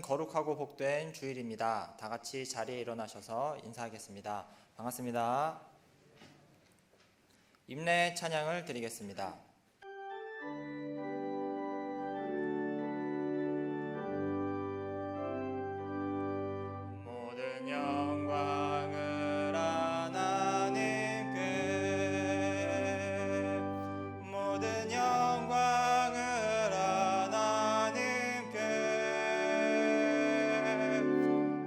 오늘은 거룩하고 복된 주일입니다. 다 같이 자리에 일어나셔서 인사하겠습니다. 반갑습니다. 임례 찬양을 드리겠습니다. 모든 영광을 하나님께, 모든 영광을 하나님께,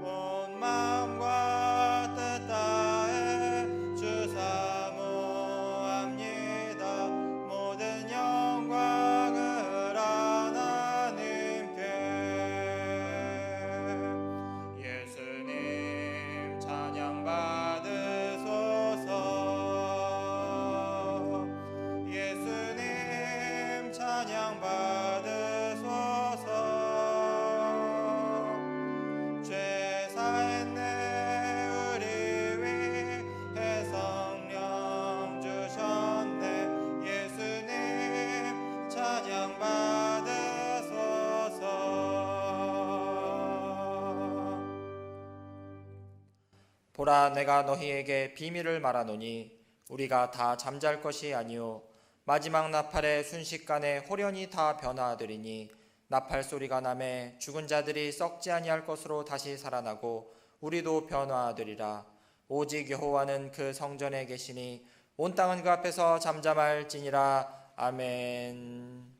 온 마음과 뜻 다해 주 사모합니다. 모든 영광을 하나님께. 예수님 찬양 받으소서. 예수님 찬양 받으소서. 죄 사했네 우리 위해 성령 주셨네. 예수님 찬양 받으소서. 보라, 내가 너희에게 비밀을 말하노니 우리가 다 잠잘 것이 아니요 마지막 나팔의 순식간에 호련히 다 변화하리니, 나팔 소리가 나매 죽은 자들이 썩지 아니할 것으로 다시 살아나고 우리도 변화하리라. 오직 여호와는 그 성전에 계시니 온 땅은 그 앞에서 잠잠할지니라. 아멘.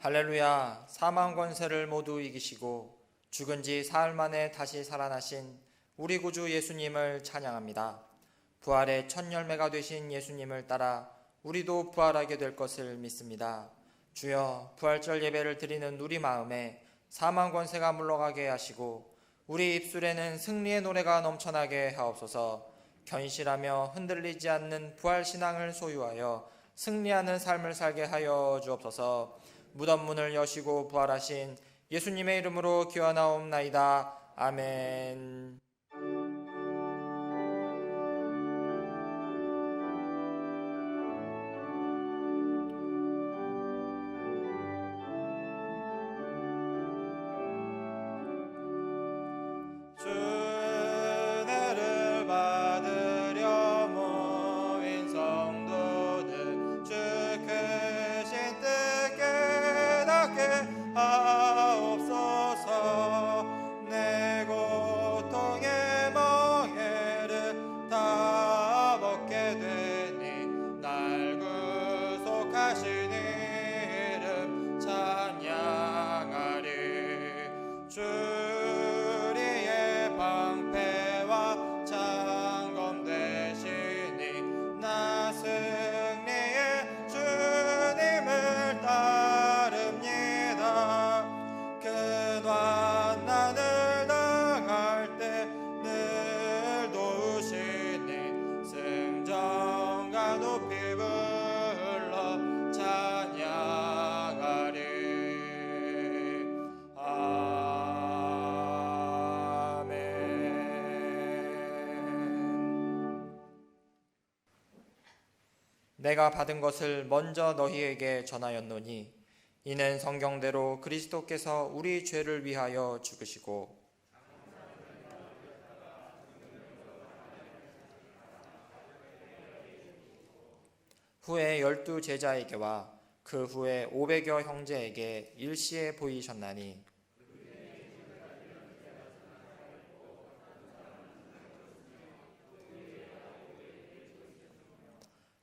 할렐루야. 사망 권세를 모두 이기시고 죽은 지 사흘 만에 다시 살아나신 우리 구주 예수님을 찬양합니다. 부활의 첫 열매가 되신 예수님을 따라 우리도 부활하게 될 것을 믿습니다. 주여, 부활절 예배를 드리는 우리 마음에 사망 권세가 물러가게 하시고 우리 입술에는 승리의 노래가 넘쳐나게 하옵소서. 견실하며 흔들리지 않는 부활 신앙을 소유하여 승리하는 삶을 살게 하여 주옵소서. 무덤 문을 여시고 부활하신 예수님의 이름으로 기원하옵나이다. 아멘. 주 은혜를 받으려 모인 성도들, 주 크신 뜻 깨닫게 하옵소서. 내 고통의 멍에를 다 벗게 되니 날 구속하신 이름 찬양하리. 주리의 방패와 창검 되시니 나 승리의 주님을 따릅니다. 그 환난을 당할 때 늘 도우시니 승전가 높이 불러 찬양하리. 아멘. 내가 받은 것을 먼저 너희에게 전하였노니 이는 성경대로 그리스도께서 우리 죄를 위하여 죽으시고 후에 12 제자에게와 그 후에 500여 형제에게 일시에 보이셨나니,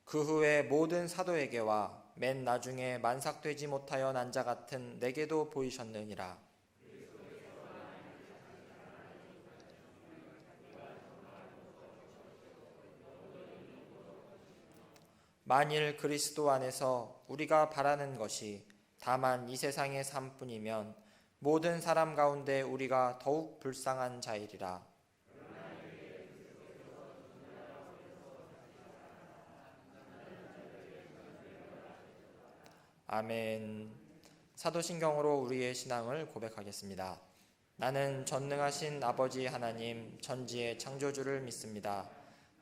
그 후에 모든 사도에게와 맨 나중에 만삭되지 못하여 난 자 같은 내게도 보이셨느니라. 만일 그리스도 안에서 우리가 바라는 것이 다만 이 세상의 삶뿐이면 모든 사람 가운데 우리가 더욱 불쌍한 자이리라. 아멘. 사도신경으로 우리의 신앙을 고백하겠습니다. 나는 전능하신 아버지 하나님 전지의 창조주를 믿습니다.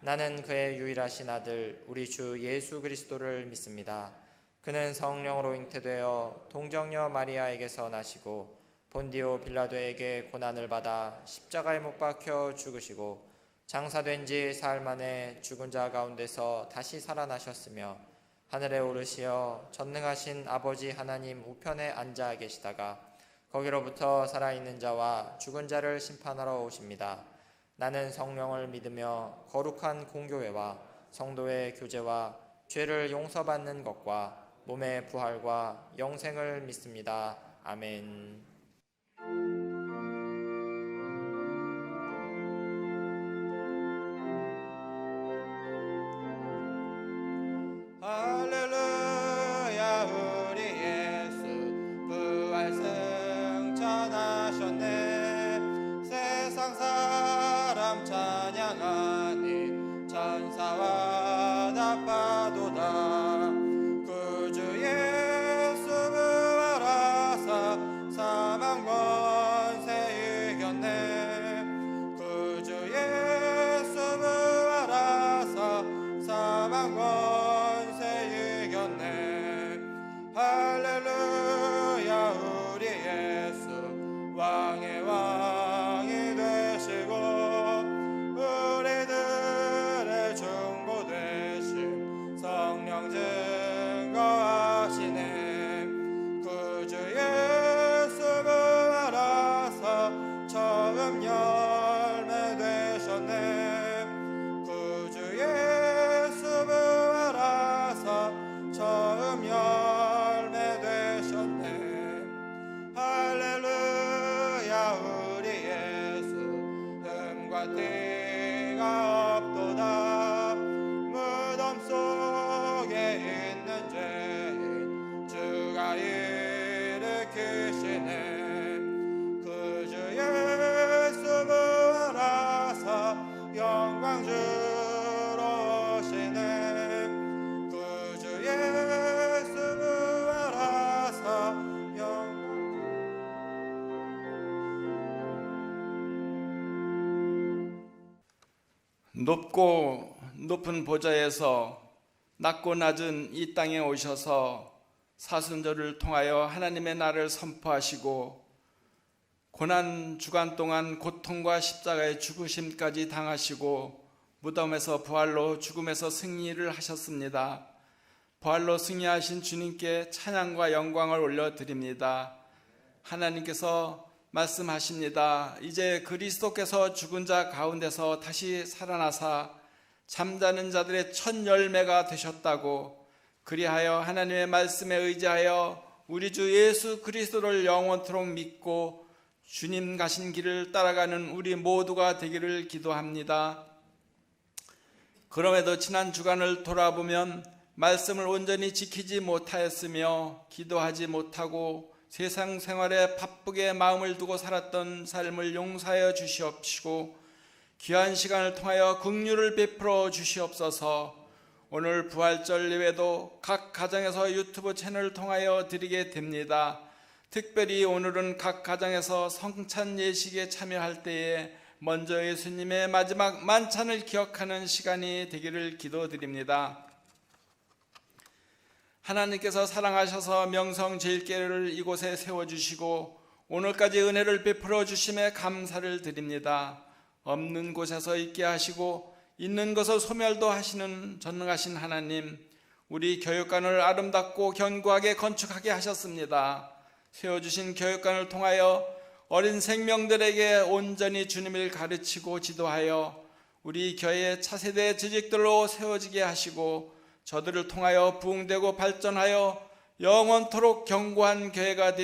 나는 그의 유일하신 아들 우리 주 예수 그리스도를 믿습니다. 그는 성령으로 잉태되어 동정녀 마리아에게서 나시고 본디오 빌라도에게 고난을 받아 십자가에 못 박혀 죽으시고 장사된 지 사흘 만에 죽은 자 가운데서 다시 살아나셨으며 하늘에 오르시어 전능하신 아버지 하나님 우편에 앉아 계시다가 거기로부터 살아있는 자와 죽은 자를 심판하러 오십니다. 나는 성령을 믿으며 거룩한 공교회와 성도의 교제와 죄를 용서받는 것과 몸의 부활과 영생을 믿습니다. 아멘. 할렐루야 우리 예수 부활 승천하셨네. 세상 사람 찬양하니 천사와 나파도다. 구주 예수 부활하사 사망 권세 이겼네. 구주 예수 부활하사 사망 권세 이겼네. 할렐루야 우리 예수 왕의 왕이 되시고 우리들의 중보 되신 성령 증거하시네. 구주 예수 부활하사 처음 열매 되셨네. 구주 예수 부활하사 처음 열매 되셨네. 할렐루야 우리 예수 흠과 티가 없도다. 무덤 속에 있는 죄인 주가 일으키시네. 구주 예수 부활하사 영광 주로 오시네. 구주 예수 부활하사 영광. 높고 높은 보좌에서 낮고 낮은 이 땅에 오셔서 사순절을 통하여 하나님의 날을 선포하시고 고난 주간 동안 고통과 십자가의 죽으심까지 당하시고 무덤에서 부활로 죽음에서 승리를 하셨습니다. 부활로 승리하신 주님께 찬양과 영광을 올려드립니다. 하나님께서 말씀하십니다. 이제 그리스도께서 죽은 자 가운데서 다시 살아나사 잠자는 자들의 첫 열매가 되셨다고, 그리하여 하나님의 말씀에 의지하여 우리 주 예수 그리스도를 영원토록 믿고 주님 가신 길을 따라가는 우리 모두가 되기를 기도합니다. 그럼에도 지난 주간을 돌아보면 말씀을 온전히 지키지 못하였으며 기도하지 못하고 세상 생활에 바쁘게 마음을 두고 살았던 삶을 용서하여 주시옵시고 귀한 시간을 통하여 긍휼을 베풀어 주시옵소서. 오늘 부활절 예배도 각 가정에서 유튜브 채널을 통하여 드리게 됩니다. 특별히 오늘은 각 가정에서 성찬 예식에 참여할 때에 먼저 예수님의 마지막 만찬을 기억하는 시간이 되기를 기도드립니다. 하나님께서 사랑하셔서 명성제일교회를 이곳에 세워주시고 오늘까지 은혜를 베풀어 주심에 감사를 드립니다. 없는 곳에서 있게 하시고 있는 것을 소멸도 하시는 전능하신 하나님, 우리 교육관을 아름답고 견고하게 건축하게 하셨습니다. 세워주신 교육관을 통하여 어린 생명들에게 온전히 주님을 가르치고 지도하여 우리 교회의 차세대 지직들로 세워지게 하시고 저들을 통하여 부흥되고 발전하여 영원토록 견고한 교회가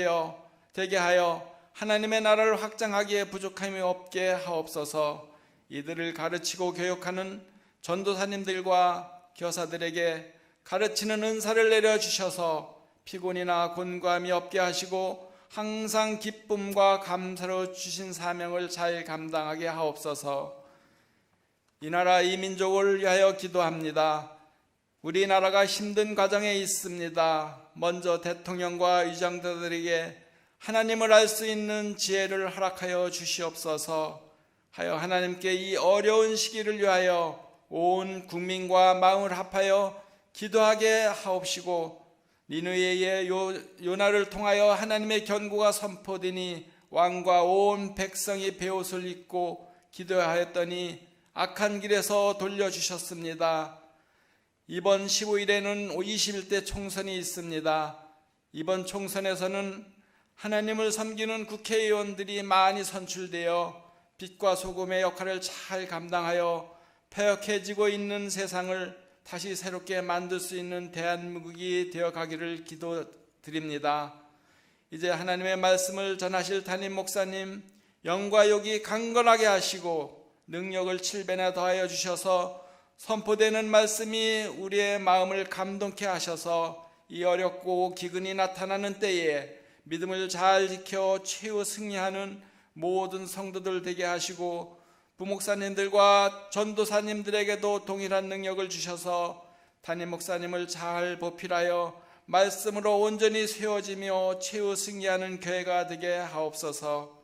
되게 하여 하나님의 나라를 확장하기에 부족함이 없게 하옵소서. 이들을 가르치고 교육하는 전도사님들과 교사들에게 가르치는 은사를 내려주셔서 피곤이나 곤고함이 없게 하시고 항상 기쁨과 감사로 주신 사명을 잘 감당하게 하옵소서. 이 나라 이 민족을 위하여 기도합니다. 우리나라가 힘든 과정에 있습니다. 먼저 대통령과 의장들에게 하나님을 알 수 있는 지혜를 허락하여 주시옵소서. 하여 하나님께 이 어려운 시기를 위하여 온 국민과 마음을 합하여 기도하게 하옵시고, 니느웨의 요나를 통하여 하나님의 견고가 선포되니 왕과 온 백성이 베옷을 입고 기도하였더니 악한 길에서 돌려주셨습니다. 이번 15일에는 21대 총선이 있습니다. 이번 총선에서는 하나님을 섬기는 국회의원들이 많이 선출되어 빛과 소금의 역할을 잘 감당하여 폐역해지고 있는 세상을 다시 새롭게 만들 수 있는 대한민국이 되어가기를 기도드립니다. 이제 하나님의 말씀을 전하실 담임 목사님 영과 욕이 강건하게 하시고 능력을 7배나 더하여 주셔서 선포되는 말씀이 우리의 마음을 감동케 하셔서 이 어렵고 기근이 나타나는 때에 믿음을 잘 지켜 최후 승리하는 모든 성도들 되게 하시고, 부목사님들과 전도사님들에게도 동일한 능력을 주셔서 담임 목사님을 잘 보필하여 말씀으로 온전히 세워지며 최후 승리하는 교회가 되게 하옵소서.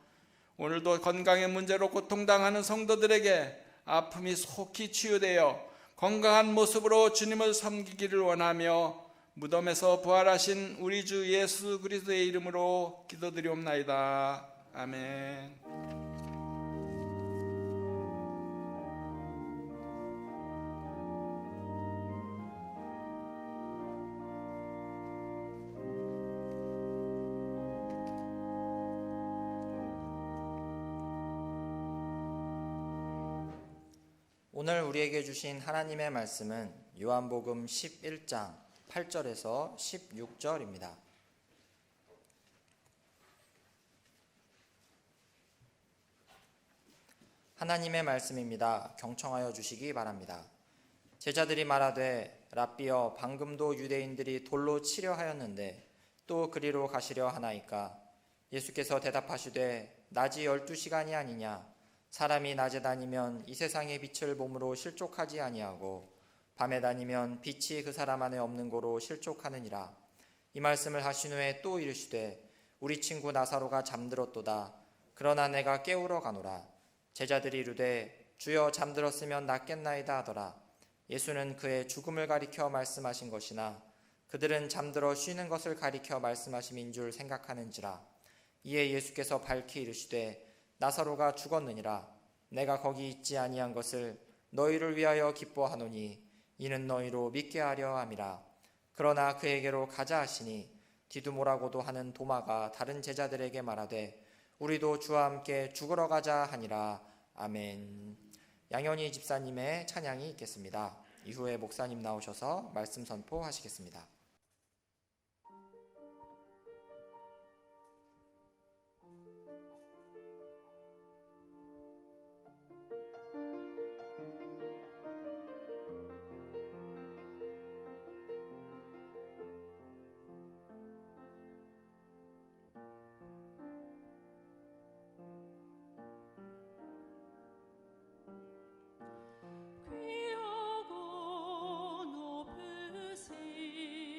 오늘도 건강의 문제로 고통당하는 성도들에게 아픔이 속히 치유되어 건강한 모습으로 주님을 섬기기를 원하며 무덤에서 부활하신 우리 주 예수 그리스도의 이름으로 기도드리옵나이다. 아멘. 오늘 우리에게 주신 하나님의 말씀은 요한복음 11장 8절에서 16절입니다. 하나님의 말씀입니다. 경청하여 주시기 바랍니다. 제자들이 말하되 랍비여, 방금도 유대인들이 돌로 치려 하였는데 또 그리로 가시려 하나이까? 예수께서 대답하시되 낮이 12시간이 아니냐? 사람이 낮에 다니면 이 세상의 빛을 몸으로 실족하지 아니하고 밤에 다니면 빛이 그 사람 안에 없는 고로 실족하느니라. 이 말씀을 하신 후에 또 이르시되 우리 친구 나사로가 잠들었도다. 그러나 내가 깨우러 가노라. 제자들이 이르되 주여, 잠들었으면 낫겠나이다 하더라. 예수는 그의 죽음을 가리켜 말씀하신 것이나 그들은 잠들어 쉬는 것을 가리켜 말씀하심인 줄 생각하는지라. 이에 예수께서 밝히 이르시되 나사로가 죽었느니라. 내가 거기 있지 아니한 것을 너희를 위하여 기뻐하노니 이는 너희로 믿게 하려 함이라. 그러나 그에게로 가자 하시니 디두모라고도 하는 도마가 다른 제자들에게 말하되 우리도 주와 함께 죽으러 가자 하니라. 아멘. 양현희 집사님의 찬양이 있겠습니다. 이후에 목사님 나오셔서 말씀 선포하시겠습니다. 귀하고 높으신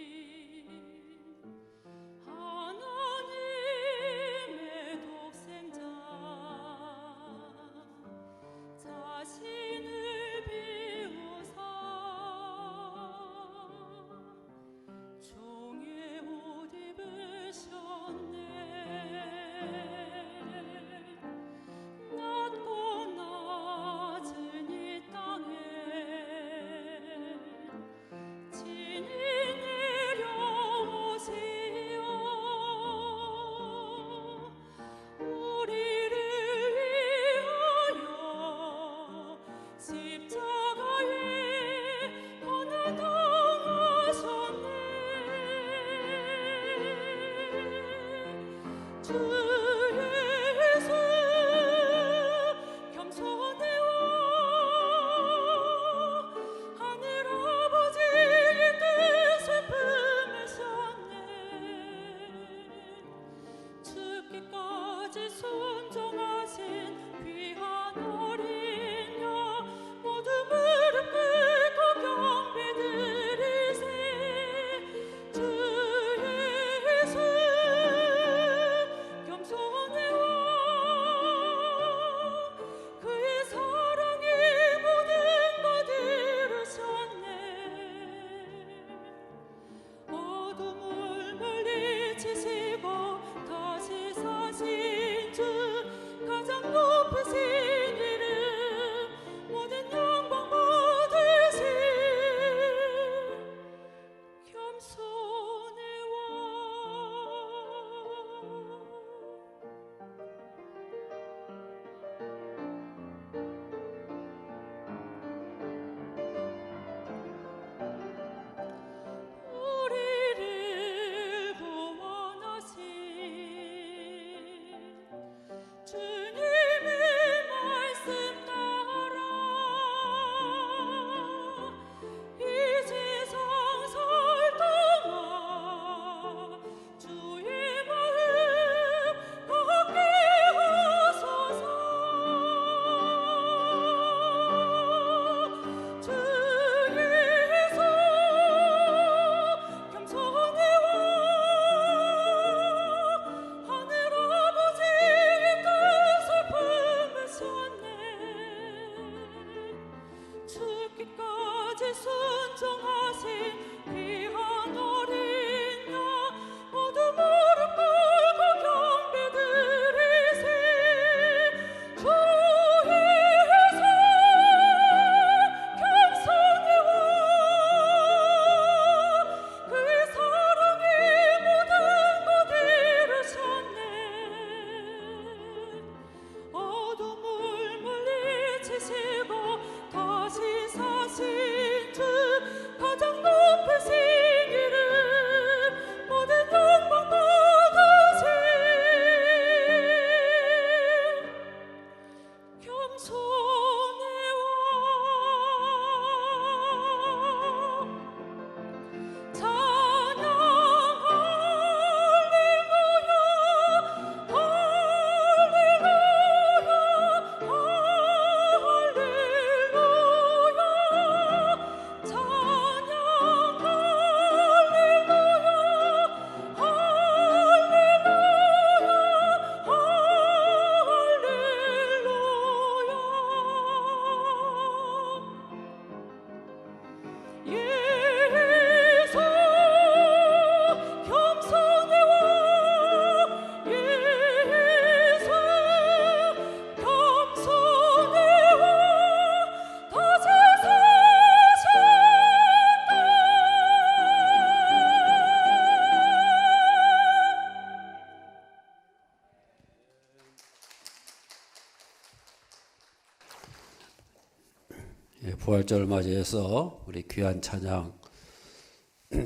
부활절을 맞이해서 우리 귀한 찬양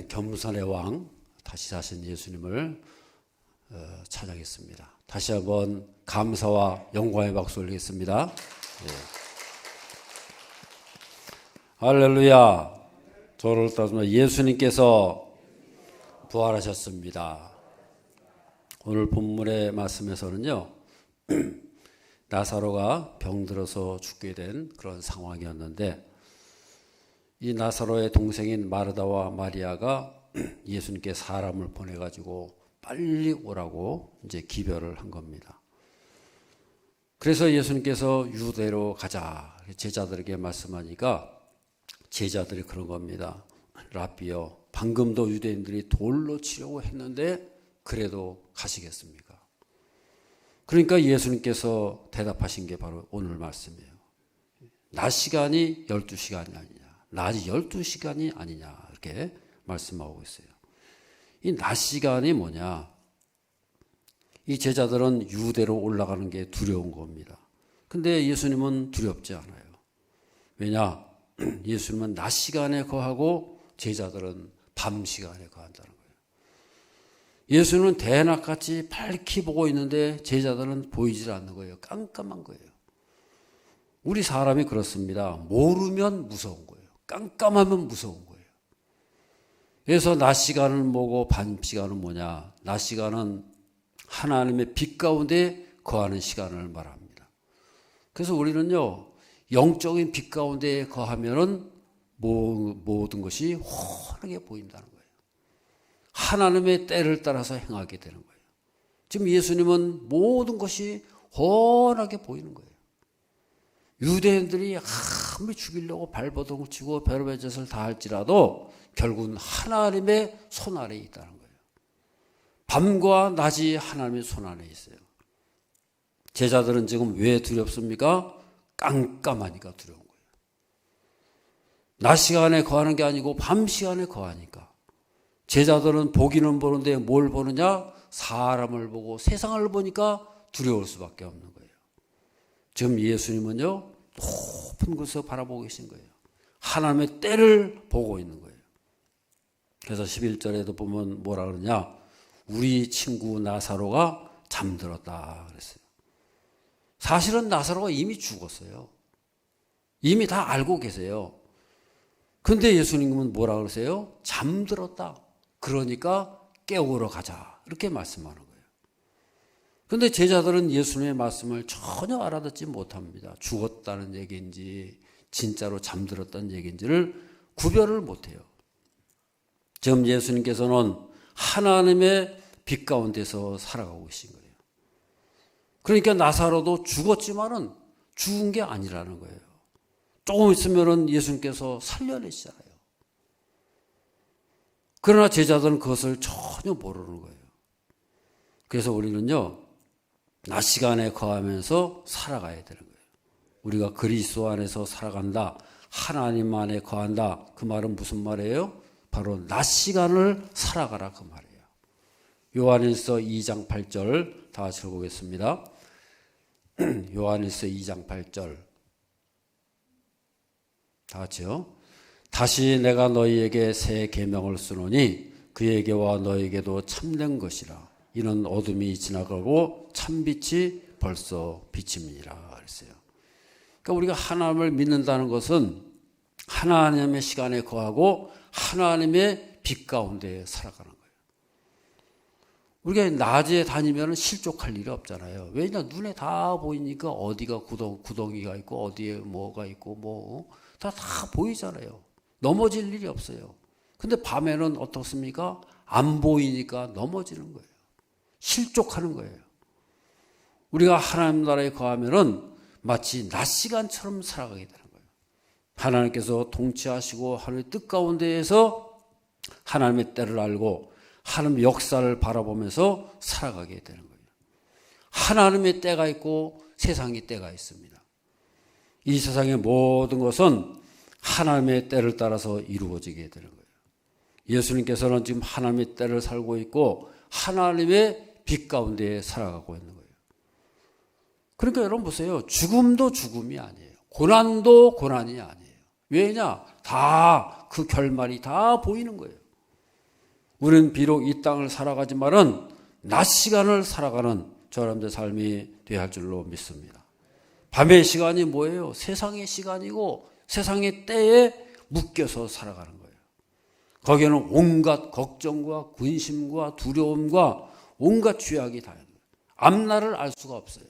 겸손의 왕 다시 사신 예수님을 찬양했습니다. 다시 한번 감사와 영광의 박수 올리겠습니다. 예. 할렐루야. 저를 따르면 예수님께서 부활하셨습니다. 오늘 본문의 말씀에서는요, 나사로가 병들어서 죽게 된 그런 상황이었는데, 이 나사로의 동생인 마르다와 마리아가 예수님께 사람을 보내가지고 빨리 오라고 이제 기별을 한 겁니다. 그래서 예수님께서 유대로 가자 제자들에게 말씀하니까 제자들이 그런 겁니다. 라비여, 방금도 유대인들이 돌로 치려고 했는데 그래도 가시겠습니까? 그러니까 예수님께서 대답하신 게 바로 오늘 말씀이에요. 낮 시간이 12시간이 아니냐, 낮이 12시간이 아니냐, 이렇게 말씀하고 있어요. 이 낮 시간이 뭐냐? 이 제자들은 유대로 올라가는 게 두려운 겁니다. 근데 예수님은 두렵지 않아요. 왜냐? 예수님은 낮 시간에 거하고 제자들은 밤 시간에 거한다는 거예요. 예수님은 대낮같이 밝히 보고 있는데 제자들은 보이질 않는 거예요. 깜깜한 거예요. 우리 사람이 그렇습니다. 모르면 무서운 거예요. 깜깜하면 무서운 거예요. 그래서 낮 시간은 뭐고 밤 시간은 뭐냐? 낮 시간은 하나님의 빛 가운데 거하는 시간을 말합니다. 그래서 우리는요, 영적인 빛 가운데 거하면은 모든 것이 환하게 보인다는 거예요. 하나님의 때를 따라서 행하게 되는 거예요. 지금 예수님은 모든 것이 환하게 보이는 거예요. 유대인들이 아무리 죽이려고 발버둥을 치고 별의별 짓을 다 할지라도 결국은 하나님의 손 아래에 있다는 거예요. 밤과 낮이 하나님의 손 안에 있어요. 제자들은 지금 왜 두렵습니까? 깜깜하니까 두려운 거예요. 낮 시간에 거하는 게 아니고 밤 시간에 거하니까. 제자들은 보기는 보는데 뭘 보느냐? 사람을 보고 세상을 보니까 두려울 수밖에 없는 거예요. 지금 예수님은요, 높은 곳에서 바라보고 계신 거예요. 하나님의 때를 보고 있는 거예요. 그래서 11절에도 보면 뭐라 그러냐? 우리 친구 나사로가 잠들었다 그랬어요. 사실은 나사로가 이미 죽었어요. 이미 다 알고 계세요. 근데 예수님은 뭐라 그러세요? 잠들었다. 그러니까 깨우러 가자. 이렇게 말씀하는 거예요. 근데 제자들은 예수님의 말씀을 전혀 알아듣지 못합니다. 죽었다는 얘기인지 진짜로 잠들었다는 얘기인지를 구별을 못해요. 지금 예수님께서는 하나님의 빛 가운데서 살아가고 계신 거예요. 그러니까 나사로도 죽었지만은 죽은 게 아니라는 거예요. 조금 있으면은 예수님께서 살려내시잖아요. 그러나 제자들은 그것을 전혀 모르는 거예요. 그래서 우리는요, 낮 시간에 거하면서 살아가야 되는 거예요. 우리가 그리스도 안에서 살아간다, 하나님 안에 거한다. 그 말은 무슨 말이에요? 바로 낮 시간을 살아가라 그 말이에요. 요한일서 2장 8절 다 같이 읽어보겠습니다. 요한일서 2장 8절 다 같이요. 다시 내가 너희에게 새 계명을 쓰노니 그에게와 너에게도 참된 것이라. 이는 어둠이 지나가고 참빛이 벌써 비침이니라 그랬어요. 그러니까 우리가 하나님을 믿는다는 것은 하나님의 시간에 거하고 하나님의 빛 가운데 살아가는 거예요. 우리가 낮에 다니면 실족할 일이 없잖아요. 왜냐? 눈에 다 보이니까 어디가 구덩이가 있고 어디에 뭐가 있고 다 보이잖아요. 넘어질 일이 없어요. 근데 밤에는 어떻습니까? 안 보이니까 넘어지는 거예요. 실족하는 거예요. 우리가 하나님 나라에 거하면은 마치 낮 시간처럼 살아가게 되는 거예요. 하나님께서 통치하시고 하나님의 뜻 가운데에서 하나님의 때를 알고 하나님의 역사를 바라보면서 살아가게 되는 거예요. 하나님의 때가 있고 세상의 때가 있습니다. 이 세상의 모든 것은 하나님의 때를 따라서 이루어지게 되는 거예요. 예수님께서는 지금 하나님의 때를 살고 있고 하나님의 빛 가운데 살아가고 있는 거예요. 그러니까 여러분 보세요. 죽음도 죽음이 아니에요. 고난도 고난이 아니에요. 왜냐? 다 그 결말이 다 보이는 거예요. 우리는 비록 이 땅을 살아가지만은 낮 시간을 살아가는 저 여러분들 삶이 되어야 할 줄로 믿습니다. 밤의 시간이 뭐예요? 세상의 시간이고 세상의 때에 묶여서 살아가는 거예요. 거기에는 온갖 걱정과 근심과 두려움과 온갖 죄악이 다 있는 거예요. 앞날을 알 수가 없어요.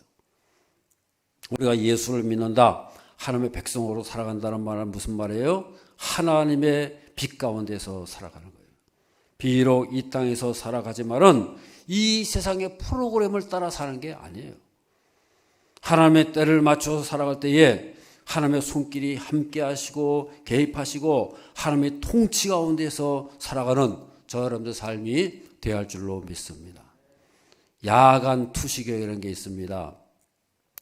우리가 예수를 믿는다, 하나님의 백성으로 살아간다는 말은 무슨 말이에요? 하나님의 빛 가운데서 살아가는 거예요. 비록 이 땅에서 살아가지만은 이 세상의 프로그램을 따라 사는 게 아니에요. 하나님의 때를 맞춰서 살아갈 때에 하나님의 손길이 함께 하시고 개입하시고 하나님의 통치 가운데서 살아가는 저 여러분들 삶이 되어야 할 줄로 믿습니다. 야간 투시경이라는 게 있습니다.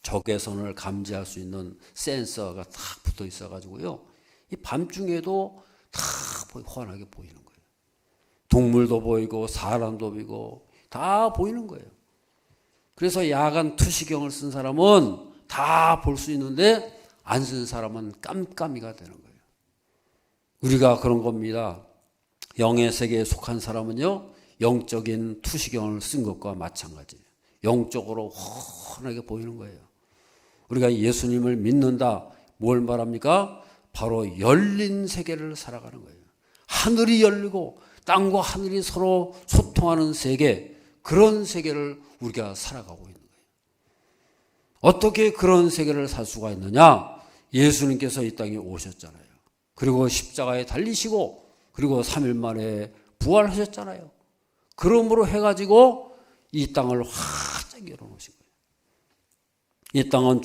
적외선을 감지할 수 있는 센서가 딱 붙어 있어가지고요. 이 밤중에도 다 환하게 보이는 거예요. 동물도 보이고 사람도 보이고 다 보이는 거예요. 그래서 야간 투시경을 쓴 사람은 다 볼 수 있는데 안 쓴 사람은 깜깜이가 되는 거예요. 우리가 그런 겁니다. 영의 세계에 속한 사람은요, 영적인 투시경을 쓴 것과 마찬가지예요. 영적으로 환하게 보이는 거예요. 우리가 예수님을 믿는다, 뭘 말합니까? 바로 열린 세계를 살아가는 거예요. 하늘이 열리고 땅과 하늘이 서로 소통하는 세계, 그런 세계를 우리가 살아가고 있는 거예요. 어떻게 그런 세계를 살 수가 있느냐? 예수님께서 이 땅에 오셨잖아요. 그리고 십자가에 달리시고 그리고 3일 만에 부활하셨잖아요. 그러므로 해가지고 이 땅을 활짝 열어놓으신 거예요. 이 땅은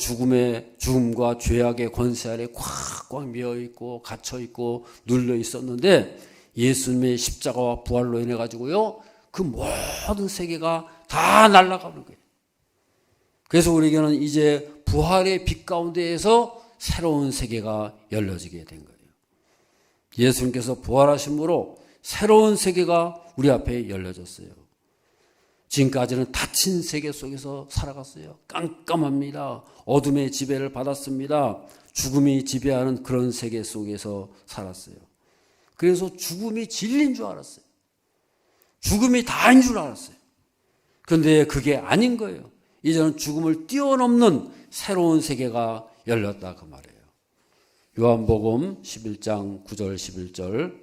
죽음과 죄악의 권세 아래 꽉꽉 메어있고 갇혀있고 눌려있었는데 예수님의 십자가와 부활로 인해 가지고요, 그 모든 세계가 다 날아가는 거예요. 그래서 우리에게는 이제 부활의 빛 가운데에서 새로운 세계가 열려지게 된 거예요. 예수님께서 부활하심으로 새로운 세계가 우리 앞에 열려졌어요. 지금까지는 닫힌 세계 속에서 살아갔어요. 깜깜합니다. 어둠의 지배를 받았습니다. 죽음이 지배하는 그런 세계 속에서 살았어요. 그래서 죽음이 진리인 줄 알았어요. 죽음이 다인 줄 알았어요. 그런데 그게 아닌 거예요. 이제는 죽음을 뛰어넘는 새로운 세계가 열렸다 그 말이에요. 요한복음 11장 9절 11절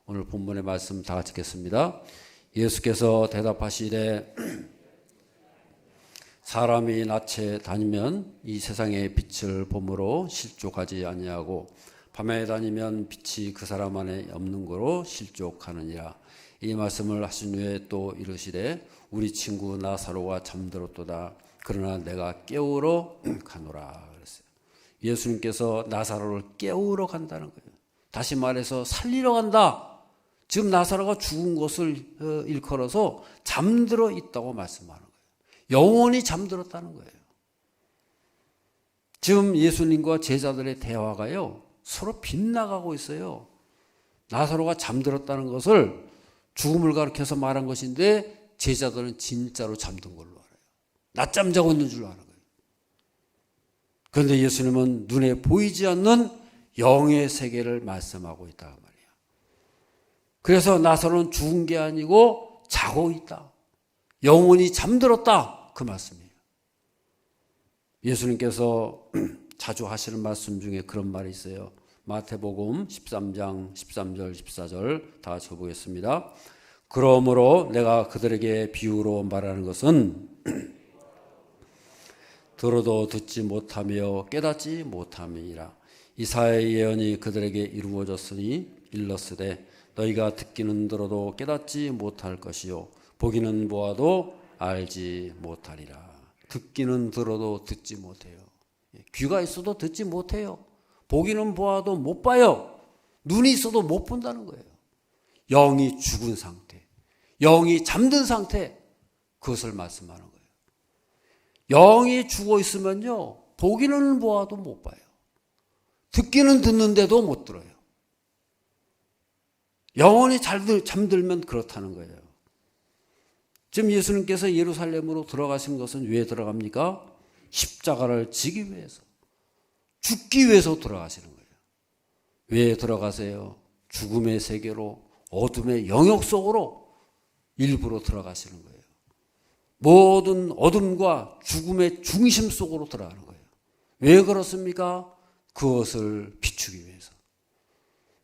오늘 본문의 말씀 다 같이 읽겠습니다. 예수께서 대답하시되 사람이 낮에 다니면 이 세상의 빛을 봄으로 실족하지 아니하고 밤에 다니면 빛이 그 사람 안에 없는 거로 실족하느니라. 이 말씀을 하신 후에 또 이르시되 우리 친구 나사로가 잠들었도다. 그러나 내가 깨우러 가노라 그랬어요. 예수님께서 나사로를 깨우러 간다는 거예요. 다시 말해서 살리러 간다. 지금 나사로가 죽은 것을 일컬어서 잠들어 있다고 말씀하는 거예요. 영원히 잠들었다는 거예요. 지금 예수님과 제자들의 대화가요, 서로 빗나가고 있어요. 나사로가 잠들었다는 것을 죽음을 가리켜서 말한 것인데 제자들은 진짜로 잠든 걸로 알아요. 낮잠 자고 있는 줄 아는 거예요. 그런데 예수님은 눈에 보이지 않는 영의 세계를 말씀하고 있다 말이에요. 그래서 나사로는 죽은 게 아니고 자고 있다. 영원히 잠들었다. 그 말씀이에요. 예수님께서 자주 하시는 말씀 중에 그런 말이 있어요. 마태복음 13장 13절 14절 다 적어보겠습니다. 그러므로 내가 그들에게 비유로 말하는 것은 들어도 듣지 못하며 깨닫지 못함이니라. 이사야의 예언이 그들에게 이루어졌으니 일렀으되 너희가 듣기는 들어도 깨닫지 못할 것이요 보기는 보아도 알지 못하리라. 듣기는 들어도 듣지 못해요. 귀가 있어도 듣지 못해요. 보기는 보아도 못 봐요. 눈이 있어도 못 본다는 거예요. 영이 죽은 상태, 영이 잠든 상태, 그것을 말씀하는 거예요. 영이 죽어 있으면요, 보기는 보아도 못 봐요. 듣기는 듣는데도 못 들어요. 영원히 잠들면 그렇다는 거예요. 지금 예수님께서 예루살렘으로 들어가신 것은 왜 들어갑니까? 십자가를 지기 위해서, 죽기 위해서 들어가시는 거예요. 왜 들어가세요? 죽음의 세계로, 어둠의 영역 속으로 일부러 들어가시는 거예요. 모든 어둠과 죽음의 중심 속으로 들어가는 거예요. 왜 그렇습니까? 그것을 비추기 위해서,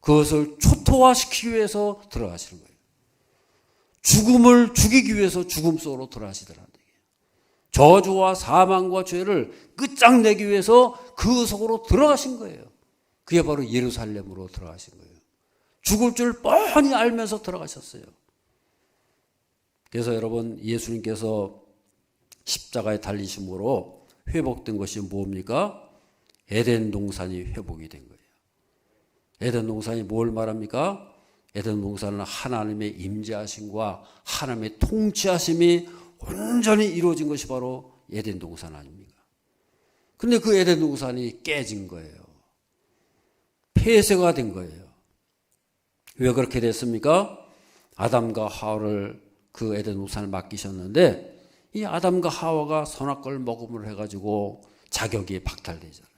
그것을 초토화시키기 위해서 들어가시는 거예요. 죽음을 죽이기 위해서 죽음 속으로 들어가시더라는 얘기예요. 저주와 사망과 죄를 끝장내기 위해서 그 속으로 들어가신 거예요. 그게 바로 예루살렘으로 들어가신 거예요. 죽을 줄 뻔히 알면서 들어가셨어요. 그래서 여러분, 예수님께서 십자가에 달리심으로 회복된 것이 뭡니까? 에덴 동산이 회복이 된 거예요. 에덴 동산이 뭘 말합니까? 에덴 동산은 하나님의 임재하심과 하나님의 통치하심이 온전히 이루어진 것이 바로 에덴 동산 아닙니까? 근데 그 에덴 동산이 깨진 거예요. 폐쇄가 된 거예요. 왜 그렇게 됐습니까? 아담과 하와를 그 에덴 동산을 맡기셨는데 이 아담과 하와가 선악과를 먹음을 해가지고 자격이 박탈되잖아요.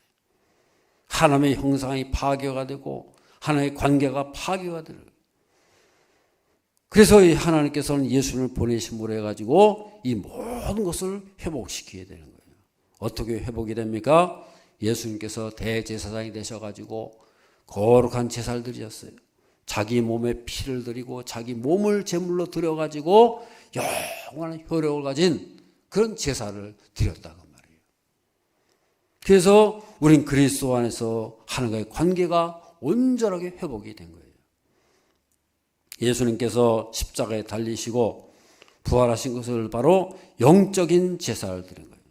하나님의 형상이 파괴가 되고 하나님의 관계가 파괴가 되는 거예요. 그래서 이 하나님께서는 예수님을 보내심으로 해가지고 이 모든 것을 회복시키게 되는 거예요. 어떻게 회복이 됩니까? 예수님께서 대제사장이 되셔가지고 거룩한 제사를 드리셨어요. 자기 몸에 피를 드리고 자기 몸을 제물로 드려가지고 영원한 효력을 가진 그런 제사를 드렸다고 말이에요. 그래서 우린 그리스도 안에서 하나님과의 관계가 온전하게 회복이 된 거예요. 예수님께서 십자가에 달리시고 부활하신 것을 바로 영적인 제사를 드린 거예요.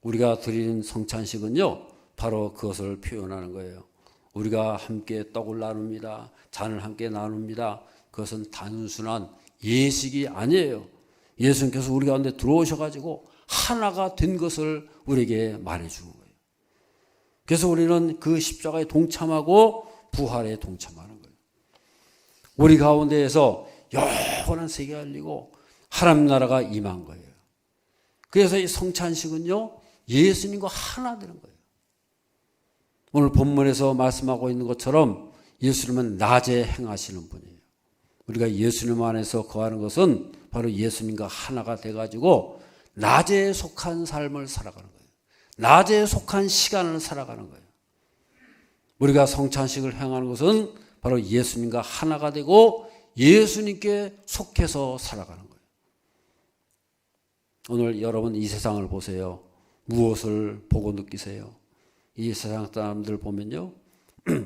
우리가 드리는 성찬식은요, 바로 그것을 표현하는 거예요. 우리가 함께 떡을 나눕니다. 잔을 함께 나눕니다. 그것은 단순한 예식이 아니에요. 예수님께서 우리 가운데 들어오셔가지고 하나가 된 것을 우리에게 말해주는 거예요. 그래서 우리는 그 십자가에 동참하고 부활에 동참하는 거예요. 우리 가운데에서 영원한 세계가 열리고 하나님 나라가 임한 거예요. 그래서 이 성찬식은요, 예수님과 하나 되는 거예요. 오늘 본문에서 말씀하고 있는 것처럼 예수님은 낮에 행하시는 분이에요. 우리가 예수님 안에서 거하는 것은 바로 예수님과 하나가 돼가지고 낮에 속한 삶을 살아가는 거예요. 낮에 속한 시간을 살아가는 거예요. 우리가 성찬식을 행하는 것은 바로 예수님과 하나가 되고 예수님께 속해서 살아가는 거예요. 오늘 여러분 이 세상을 보세요. 무엇을 보고 느끼세요? 이 세상 사람들 보면요,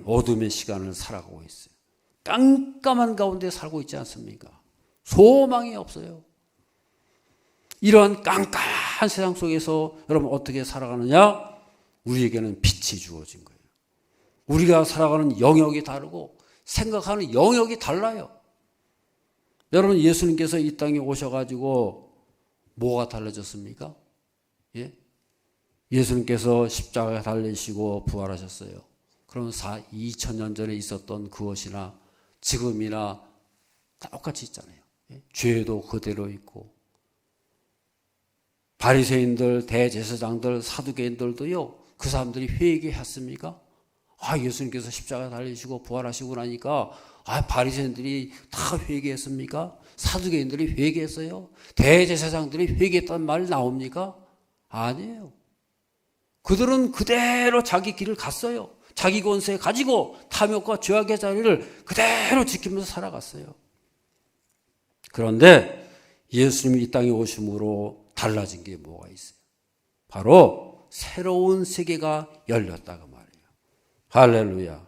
어둠의 시간을 살아가고 있어요. 깜깜한 가운데 살고 있지 않습니까? 소망이 없어요. 이러한 깜깜한 세상 속에서 여러분 어떻게 살아가느냐? 우리에게는 빛이 주어진 거예요. 우리가 살아가는 영역이 다르고 생각하는 영역이 달라요. 여러분, 예수님께서 이 땅에 오셔가지고 뭐가 달라졌습니까? 예? 예수님께서 십자가에 달리시고 부활하셨어요. 그럼 2000년 전에 있었던 그것이나 지금이나 똑같이 있잖아요. 예? 죄도 그대로 있고, 바리새인들, 대제사장들, 사두개인들도요, 그 사람들이 회개했습니까? 예수님께서 십자가에 달리시고 부활하시고 나니까 바리새인들이 다 회개했습니까? 사두개인들이 회개했어요? 대제사장들이 회개했단 말 나옵니까? 아니에요. 그들은 그대로 자기 길을 갔어요. 자기 권세 가지고 탐욕과 죄악의 자리를 그대로 지키면서 살아갔어요. 그런데 예수님이 이 땅에 오심으로 달라진 게 뭐가 있어요? 바로 새로운 세계가 열렸다고 말이에요. 할렐루야.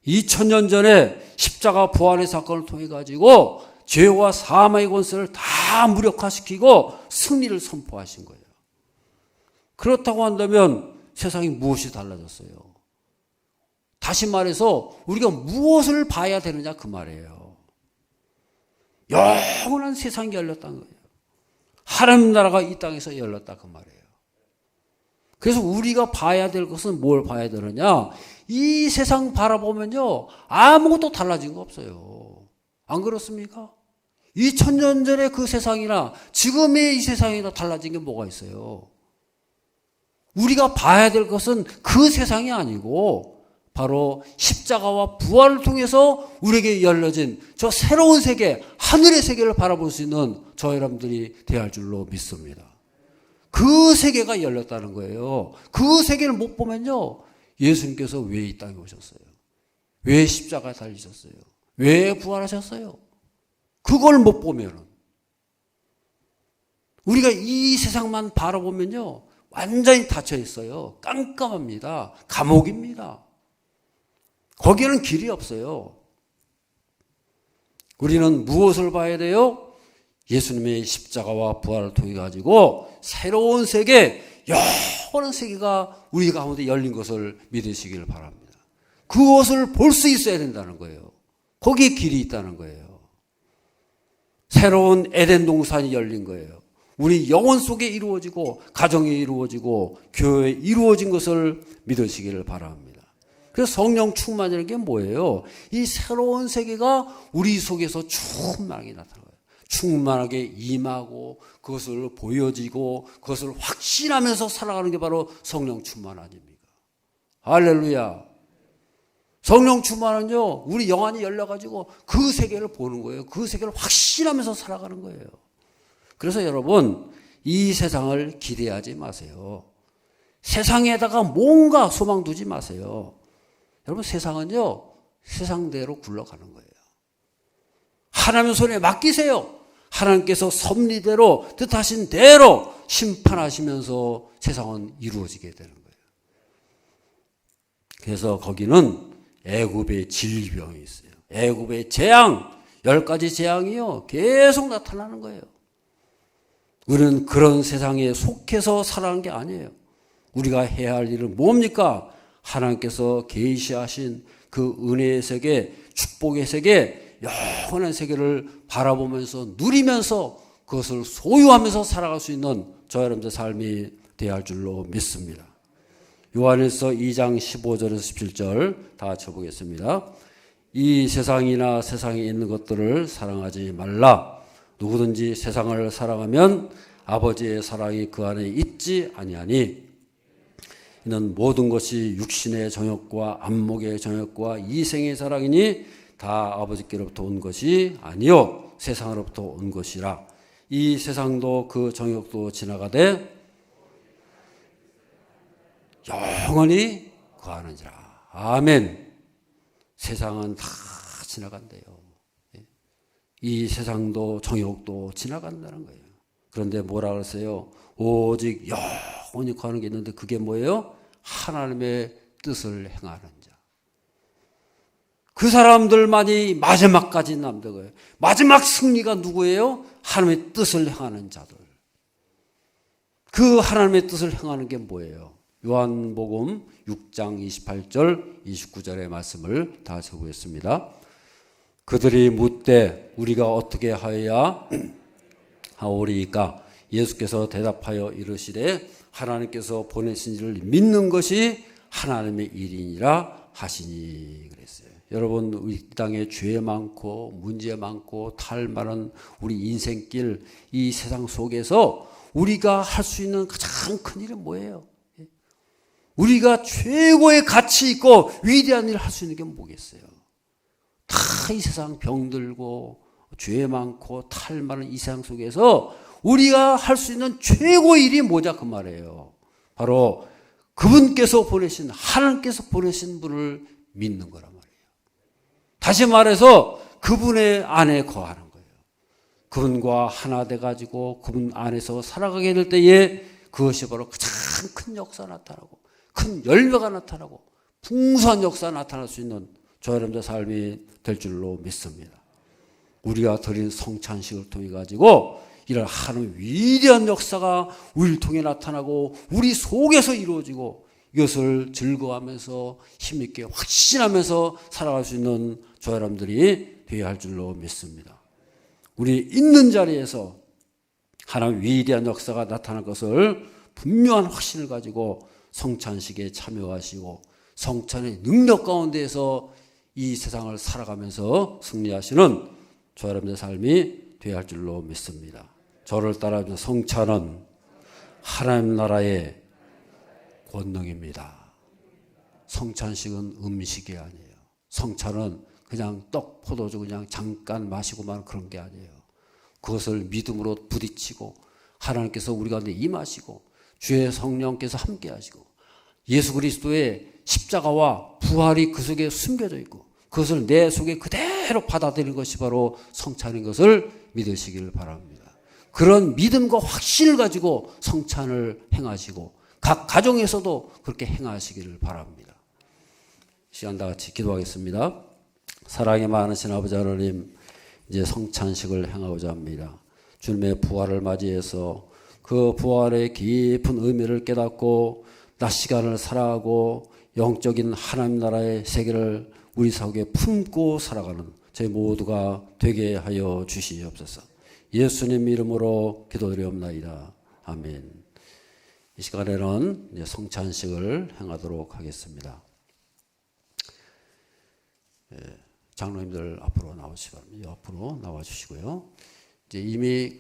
2000년 전에 십자가 부활의 사건을 통해 가지고 죄와 사망의 권세를 다 무력화시키고 승리를 선포하신 거예요. 그렇다고 한다면 세상이 무엇이 달라졌어요? 다시 말해서 우리가 무엇을 봐야 되느냐 그 말이에요. 영원한 세상이 열렸다는 거예요. 하나님 나라가 이 땅에서 열렸다 그 말이에요. 그래서 우리가 봐야 될 것은 뭘 봐야 되느냐? 이 세상 바라보면요, 아무것도 달라진 거 없어요. 안 그렇습니까? 2000년 전의 그 세상이나 지금의 이 세상이나 달라진 게 뭐가 있어요? 우리가 봐야 될 것은 그 세상이 아니고 바로 십자가와 부활을 통해서 우리에게 열려진 저 새로운 세계, 하늘의 세계를 바라볼 수 있는 저 여러분들이 되어야 할 줄로 믿습니다. 그 세계가 열렸다는 거예요. 그 세계를 못 보면요, 예수님께서 왜 이 땅에 오셨어요? 왜 십자가에 달리셨어요? 왜 부활하셨어요? 그걸 못 보면은 우리가 이 세상만 바라보면요, 완전히 닫혀 있어요. 깜깜합니다. 감옥입니다. 거기에는 길이 없어요. 우리는 무엇을 봐야 돼요? 예수님의 십자가와 부활을 통해 가지고 새로운 세계, 영원한 세계가 우리 가운데 열린 것을 믿으시기를 바랍니다. 그것을 볼 수 있어야 된다는 거예요. 거기에 길이 있다는 거예요. 새로운 에덴 동산이 열린 거예요. 우리 영혼 속에 이루어지고 가정에 이루어지고 교회에 이루어진 것을 믿으시기를 바랍니다. 그래서 성령 충만이라는 게 뭐예요? 이 새로운 세계가 우리 속에서 충만하게 나타나요. 충만하게 임하고 그것을 보여지고 그것을 확신하면서 살아가는 게 바로 성령 충만 아닙니까? 할렐루야. 성령 충만은요, 우리 영안이 열려가지고 그 세계를 보는 거예요. 그 세계를 확신하면서 살아가는 거예요. 그래서 여러분, 이 세상을 기대하지 마세요. 세상에다가 뭔가 소망 두지 마세요. 여러분, 세상은요, 세상대로 굴러가는 거예요. 하나님 손에 맡기세요. 하나님께서 섭리대로 뜻하신 대로 심판하시면서 세상은 이루어지게 되는 거예요. 그래서 거기는 애굽의 질병이 있어요. 애굽의 재앙, 10가지 재앙이요, 계속 나타나는 거예요. 우리는 그런 세상에 속해서 살아가는 게 아니에요. 우리가 해야 할 일은 뭡니까? 하나님께서 계시하신 그 은혜의 세계, 축복의 세계, 영원한 세계를 바라보면서 누리면서 그것을 소유하면서 살아갈 수 있는 저 여러분들 삶이 되어야 할 줄로 믿습니다. 요한일서 2장 15절에서 17절 다 같이 보겠습니다. 이 세상이나 세상에 있는 것들을 사랑하지 말라. 누구든지 세상을 사랑하면 아버지의 사랑이 그 안에 있지 아니하니 이는 모든 것이 육신의 정욕과 안목의 정욕과 이생의 사랑이니 다 아버지께로부터 온 것이 아니요 세상으로부터 온 것이라. 이 세상도 그 정욕도 지나가되 영원히 거하는지라. 아멘. 세상은 다 지나간대요. 이 세상도 정욕도 지나간다는 거예요. 그런데 뭐라 그랬어요? 오직 영원히 거하는 게 있는데 그게 뭐예요? 하나님의 뜻을 행하는 자. 그 사람들만이 마지막까지 남는 거예요. 마지막 승리가 누구예요? 하나님의 뜻을 행하는 자들. 그 하나님의 뜻을 행하는 게 뭐예요? 요한복음 6장 28절 29절의 말씀을 다 적으겠습니다. 그들이 묻되 우리가 어떻게 하여야 하오리이까? 예수께서 대답하여 이르시되 하나님께서 보내신 이를 믿는 것이 하나님의 일이니라 하시니 그랬어요. 여러분, 이 땅에 죄 많고 문제 많고 탈 많은 우리 인생길, 이 세상 속에서 우리가 할 수 있는 가장 큰 일은 뭐예요? 우리가 최고의 가치 있고 위대한 일을 할 수 있는 게 뭐겠어요? 다 이 세상 병들고 죄 많고 탈 많은 이 세상 속에서 우리가 할 수 있는 최고의 일이 뭐냐 그 말이에요. 바로 그분께서 보내신, 하나님께서 보내신 분을 믿는 거란 말이에요. 다시 말해서 그분의 안에 거하는 거예요. 그분과 하나 돼가지고 그분 안에서 살아가게 될 때에 그것이 바로 가장 큰 역사가 나타나고 큰 열매가 나타나고 풍성한 역사가 나타날 수 있는 저 여러분들 삶이 될 줄로 믿습니다. 우리가 드린 성찬식을 통해 가지고 이런 하나님 위대한 역사가 우리를 통해 나타나고 우리 속에서 이루어지고 이것을 즐거워하면서 힘있게 확신하면서 살아갈 수 있는 저 여러분들이 되어야 할 줄로 믿습니다. 우리 있는 자리에서 하나님 위대한 역사가 나타날 것을 분명한 확신을 가지고 성찬식에 참여하시고 성찬의 능력 가운데에서 이 세상을 살아가면서 승리하시는 저 여러분의 삶이 되어야 할 줄로 믿습니다. 저를 따라하는 성찬은 하나님 나라의 권능입니다. 성찬식은 음식이 아니에요. 성찬은 그냥 떡, 포도주 그냥 잠깐 마시고만 그런 게 아니에요. 그것을 믿음으로 부딪히고 하나님께서 우리 가운데 임하시고 주의 성령께서 함께 하시고 예수 그리스도의 십자가와 부활이 그 속에 숨겨져 있고 그것을 내 속에 그대로 받아들이는 것이 바로 성찬인 것을 믿으시기를 바랍니다. 그런 믿음과 확신을 가지고 성찬을 행하시고 각 가정에서도 그렇게 행하시기를 바랍니다. 시간 다 같이 기도하겠습니다. 사랑이 많으신 아버지 하나님, 이제 성찬식을 행하고자 합니다. 주님의 부활을 맞이해서 그 부활의 깊은 의미를 깨닫고 낮 시간을 살아가고 영적인 하나님 나라의 세계를 우리 속에 품고 살아가는 저희 모두가 되게 하여 주시옵소서. 예수님 이름으로 기도드리옵나이다. 아멘. 이 시간에는 이제 성찬식을 행하도록 하겠습니다. 장로님들 앞으로 나오시기 바랍니다. 앞으로 나와 주시고요. 이제 이미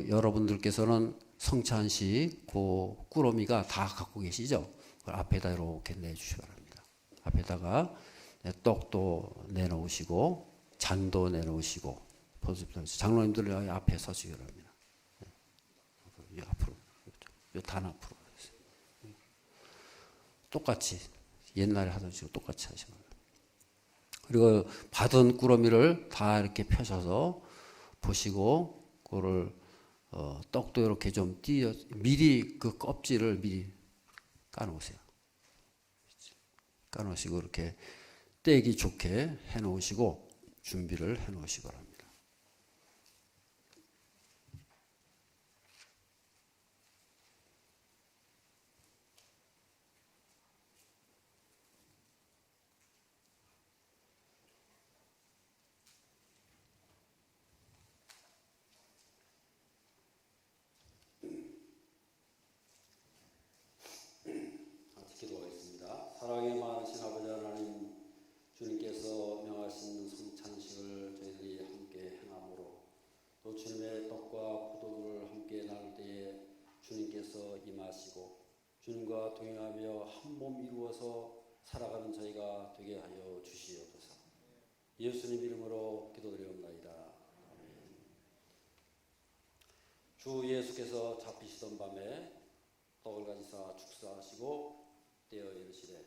여러분들께서는 성찬식 그 꾸러미가 다 갖고 계시죠? 그걸 앞에다 이렇게 내주시기 바랍니다. 앞에다가 떡도 내놓으시고 잔도 내놓으시고 장로님들 앞에 서시기 바랍니다. 앞으로, 단 앞으로. 똑같이 옛날에 하던 식으로 똑같이 하시면 됩니다. 그리고 받은 꾸러미를 다 이렇게 펴셔서 보시고 그거를 떡도 이렇게 좀 미리 그 껍질을 미리 까놓으세요. 까놓으시고 이렇게 떼기 좋게 해놓으시고 준비를 해놓으시기 바랍니다. 기도하겠습니다. 사랑에 많으신 아버지 하나님, 주님께서 명하신 성찬식을 저희들이 함께 행함으로 또 주님의 떡과 포도주를 함께 나눌 때에 주님께서 임하시고 주님과 동행하며 한 몸 이루어서 살아가는 저희가 되게 하여 주시옵소서. 예수님 이름으로 기도드리옵나이다. 아멘. 주 예수께서 잡히시던 밤에 떡을 가지사 축사하시고 떼어 이르시되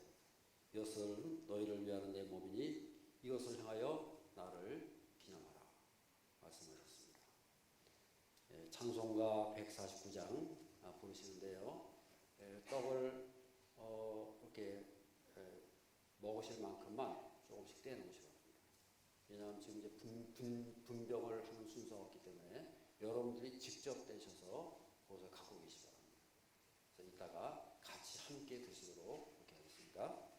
이것을 너희를 위하는 내 몸이니 이것을 향하여 나를 기념하라 말씀하셨습니다. 찬송가 149장 부르시는데요. 떡을 이렇게 먹으실 만큼만 조금씩 떼놓으시기 바랍니다. 왜냐하면 지금 이제 분병을 하는 순서였기 때문에 여러분들이 직접 떼셔서 그것을 갖고 계시기 바랍니다. 그래서 이따가 같이 함께 드시도록 이렇게 하겠습니다.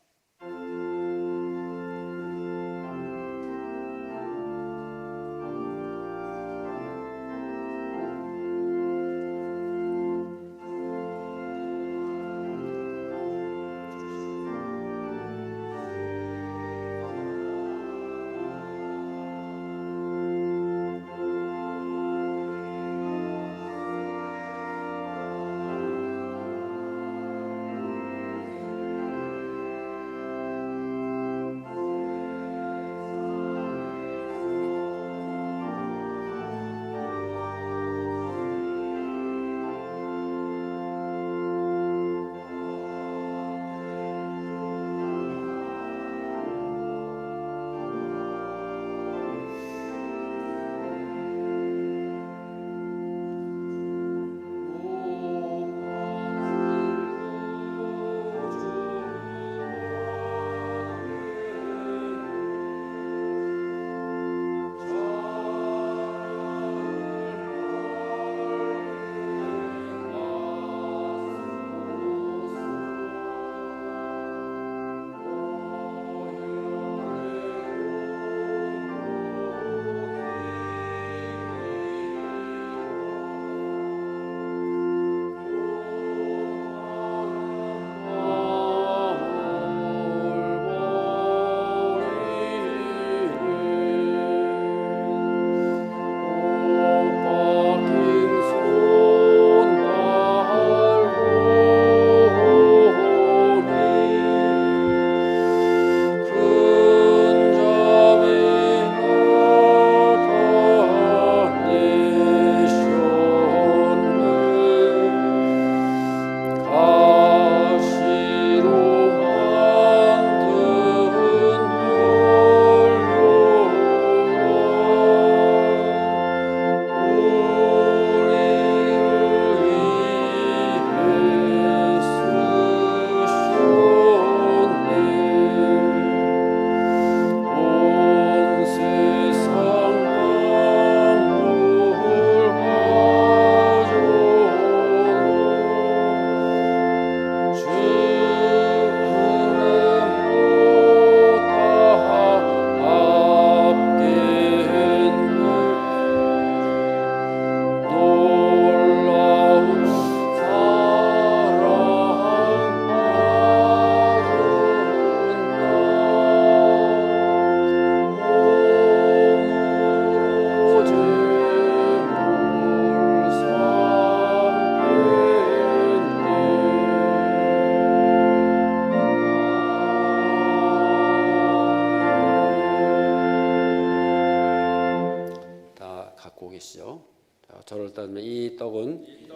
잡고 계시죠. 자, 저를 따르면 이 떡은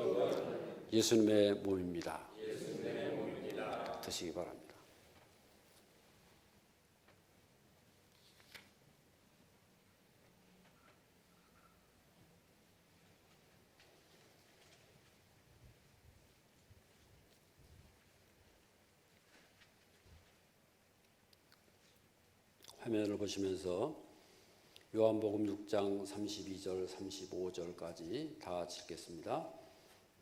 예수님의 몸입니다. 드시기 바랍니다. 화면을 보시면서 요한복음 6장 32절 35절까지 다 읽겠습니다.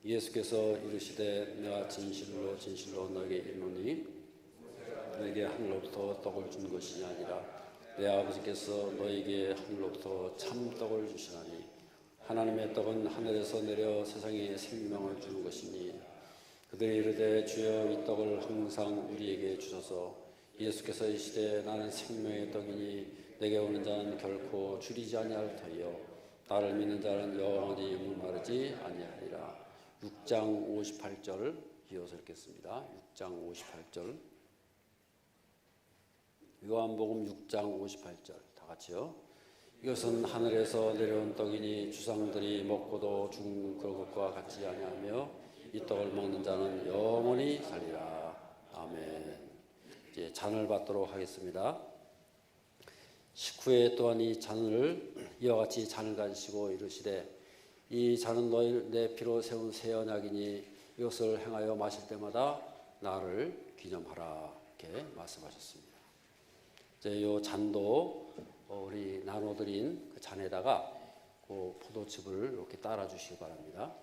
예수께서 이르시되 내가 진실로 진실로 너에게 이르노니 너에게 하늘로부터 떡을 준 것이 아니라 내 아버지께서 너에게 하늘로부터 참떡을 주시나니 하나님의 떡은 하늘에서 내려 세상에 생명을 주는 것이니 그들이 이르되 주여 이 떡을 항상 우리에게 주소서. 예수께서 이르시되 나는 생명의 떡이니 내게 오는 자는 결코 줄이지 아니할 터이요 나를 믿는 자는 영원히 목마르지 아니하리라. 6장 58절 이어서 읽겠습니다. 6장 58절 요한복음 6장 58절 다 같이요. 이것은 하늘에서 내려온 떡이니 주상들이 먹고도 죽은 것과 같지 아니하며 이 떡을 먹는 자는 영원히 살리라. 아멘. 이제 잔을 받도록 하겠습니다. 식후에 또한 이 잔을 이와 같이 잔을 가지시고 이르시되 이 잔은 너희 내 피로 세운 새 언약이니 이것을 행하여 마실 때마다 나를 기념하라 이렇게 말씀하셨습니다. 이제 이 잔도 우리 나눠드린 그 잔에다가 그 포도즙을 이렇게 따라 주시기 바랍니다.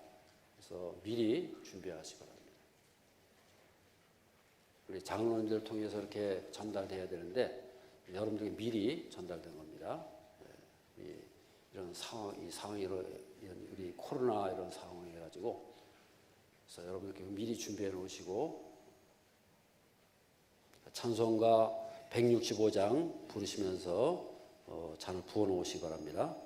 그래서 미리 준비하시기 바랍니다. 우리 장로님들 통해서 이렇게 전달돼야 되는데 여러분들에게 미리 전달된 겁니다. 이런 상황이 우리 코로나 이런 상황이 해가지고 그래서 여러분들께 미리 준비해 놓으시고 찬송가 165장 부르시면서 잔을 부어 놓으시기 바랍니다.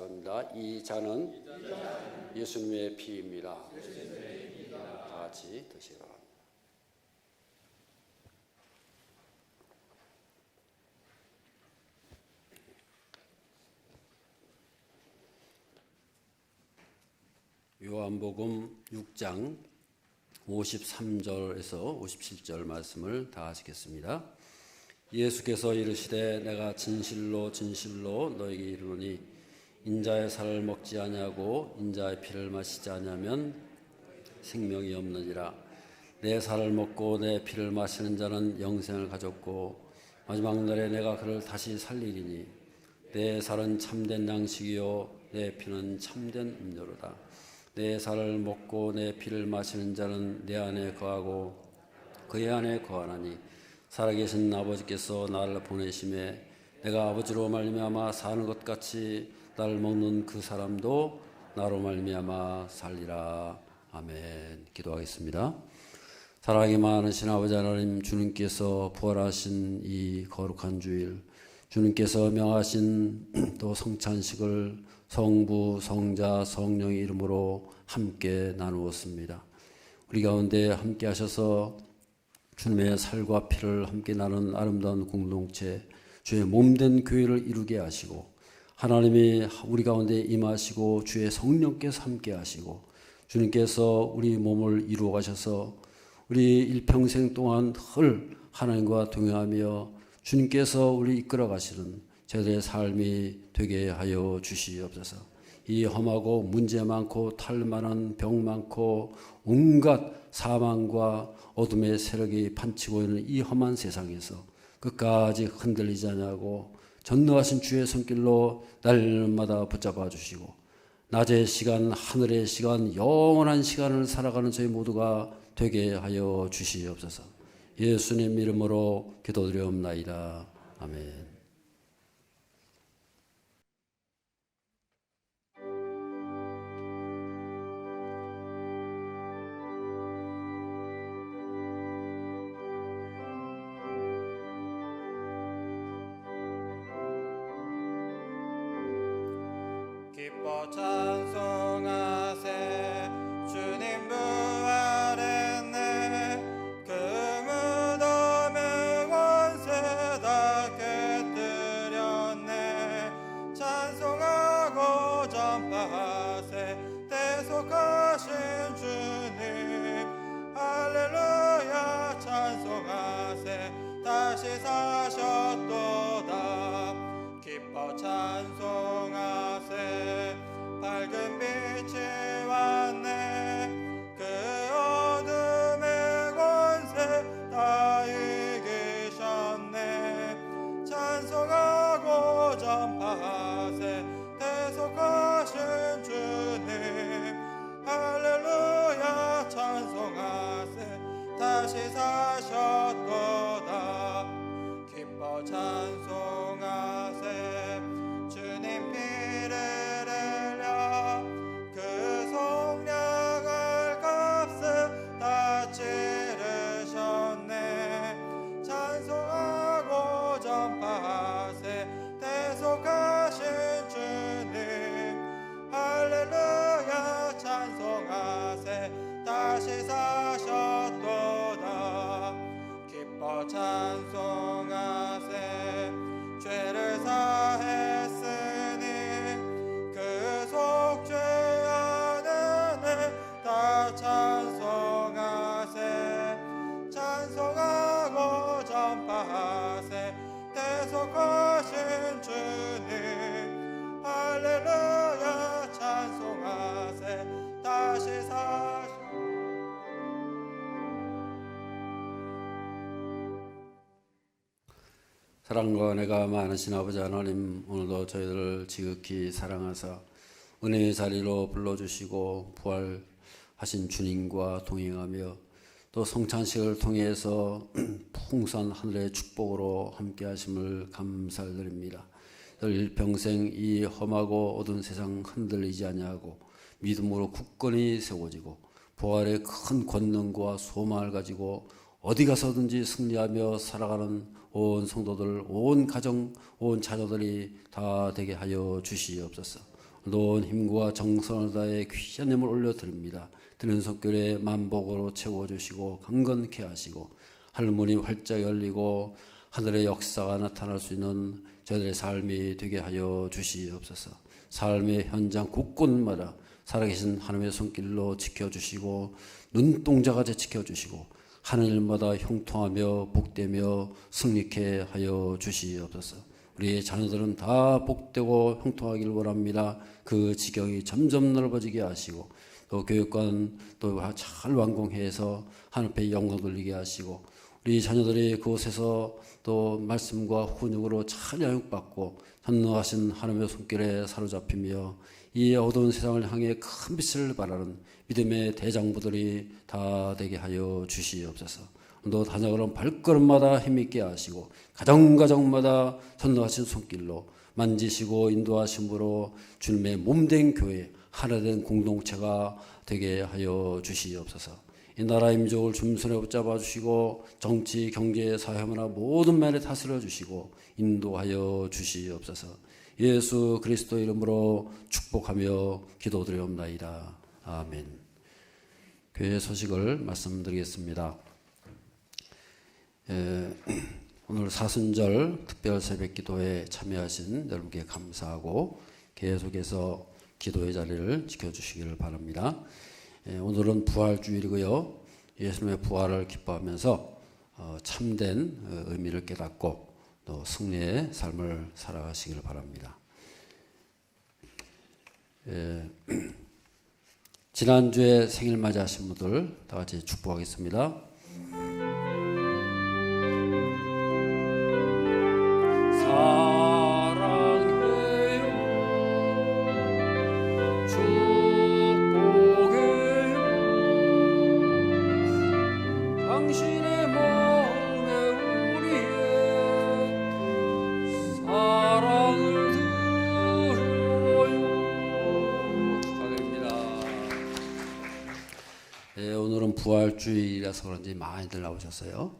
겁니다. 이 잔은 예수님의 피입니다. 다 같이 드시기 바랍니다. 요한복음 6장 53절에서 57절 말씀을 다 하시겠습니다. 예수께서 이르시되 내가 진실로 진실로 너에게 이르노니 인자의 살을 먹지 아니하고 인자의 피를 마시지 아니하면 생명이 없느니라. 내 살을 먹고 내 피를 마시는 자는 영생을 가졌고 마지막 날에 내가 그를 다시 살리리니 내 살은 참된 양식이요 내 피는 참된 음료로다. 내 살을 먹고 내 피를 마시는 자는 내 안에 거하고 그의 안에 거하나니 살아계신 아버지께서 나를 보내심에 내가 아버지로 말미암아 사는 것 같이 나를 먹는 그 사람도 나로 말미암아 살리라. 아멘. 기도하겠습니다. 사랑이 많으신 아버지 하나님, 주님께서 부활하신 이 거룩한 주일, 주님께서 명하신 또 성찬식을 성부, 성자, 성령의 이름으로 함께 나누었습니다. 우리 가운데 함께 하셔서 주님의 살과 피를 함께 나눈 아름다운 공동체, 주의 몸된 교회를 이루게 하시고 하나님이 우리 가운데 임하시고 주의 성령께서 함께 하시고 주님께서 우리 몸을 이루어 가셔서 우리 일평생 동안 늘 하나님과 동행하며 주님께서 우리 이끌어 가시는 저희들의 삶이 되게 하여 주시옵소서. 이 험하고 문제 많고 탈 많은 병 많고 온갖 사망과 어둠의 세력이 판치고 있는 이 험한 세상에서 끝까지 흔들리지 않냐고 전능하신 주의 손길로 날마다 붙잡아 주시고 낮의 시간, 하늘의 시간, 영원한 시간을 살아가는 저희 모두가 되게 하여 주시옵소서. 예수님 이름으로 기도드리옵나이다. 아멘. 기뻐 찬송하세 주님 부활했네 그 무덤의 권세 다 깨뜨렸네 찬송하고 전파하세 대속하신 주님 할렐루야 찬송하세 다시 사셨도다 기뻐 찬송하세 밝은 빛이 왔네 그 어둠의 권세 다 이기셨네 찬송하고 전파하세 대속하신 주님 할렐루야 찬송하세 다시 사셨도다 기뻐 찬송하세 주님 피를 흘려 그 속량할 값을 다 치르셨네 찬송하고 전파하세 대속하신 주님 할렐루야 찬송하세 다시 사셨도다 기뻐 찬송하세 죄를 사했으니 그 속죄하는 다 찬송하세 찬송하고 전파하세 대속하신 주님 할렐루야 찬송하세 다시 사셨 사랑과 은혜가 많으신 아버지 하나님, 오늘도 저희들을 지극히 사랑하사 은혜의 자리로 불러주시고 부활하신 주님과 동행하며 또 성찬식을 통해서 풍성한 하늘의 축복으로 함께 하심을 감사드립니다. 일평생 이 험하고 어두운 세상 흔들리지 아니하고 믿음으로 굳건히 세워지고 부활의 큰 권능과 소망을 가지고 어디 가서든지 승리하며 살아가는 온 성도들, 온 가정, 온 자녀들이 다 되게 하여 주시옵소서. 온 힘과 정성을 다해 귀한 힘을 올려드립니다. 드는 손길에 만복으로 채워주시고 강건케 하시고 하늘문이 활짝 열리고 하늘의 역사가 나타날 수 있는 저희들의 삶이 되게 하여 주시옵소서. 삶의 현장 곳곳마다 살아계신 하나님의 손길로 지켜주시고 눈동자같이 지켜주시고 하는 일마다 형통하며 복되며 승리케 하여 주시옵소서. 우리의 자녀들은 다 복되고 형통하길 원합니다. 그 지경이 점점 넓어지게 하시고 또 교육관 또 잘 완공해서 하나님 앞에 영광 돌리게 하시고 우리 자녀들이 그곳에서 또 말씀과 훈육으로 잘 양육받고 전능하신 하나님의 손길에 사로잡히며 이 어두운 세상을 향해 큰 빛을 발하는 믿음의 대장부들이 다 되게 하여 주시옵소서. 또 다녀가는 발걸음마다 힘있게 하시고 가정가정마다 전능하신 손길로 만지시고 인도하심으로 주님의 몸된 교회 하나된 공동체가 되게 하여 주시옵소서. 이 나라의 민족을 준손에 붙잡아 주시고 정치, 경제, 사회, 문화 모든 면에 다스려 주시고 인도하여 주시옵소서. 예수 그리스도 이름으로 축복하며 기도드리옵나이다. 아멘. 교회 소식을 말씀드리겠습니다. 오늘 사순절 특별 새벽 기도에 참여하신 여러분께 감사하고 계속해서 기도의 자리를 지켜주시기를 바랍니다. 오늘은 부활주일이고요. 예수님의 부활을 기뻐하면서 참된 의미를 깨닫고 또 승리의 삶을 살아가시기를 바랍니다. 지난주에 생일 맞이하신 분들 다 같이 축복하겠습니다. 오늘은 부활주일이라서 그런지 많이들 나오셨어요.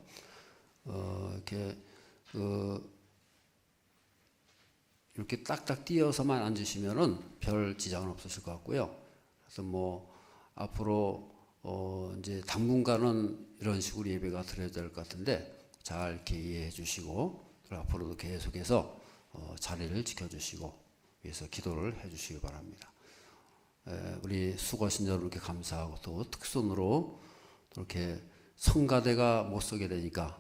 이렇게 딱딱 띄어서만 앉으시면은 별 지장은 없으실 것 같고요. 그래서 앞으로 이제 당분간은 이런 식으로 예배가 드려야 될 것 같은데 잘 이렇게 이해해 주시고 앞으로도 계속해서 자리를 지켜주시고 위해서 기도를 해주시기 바랍니다. 우리 수고하신 여러분께 감사하고 또 특선으로 또 이렇게 성가대가 못 서게 되니까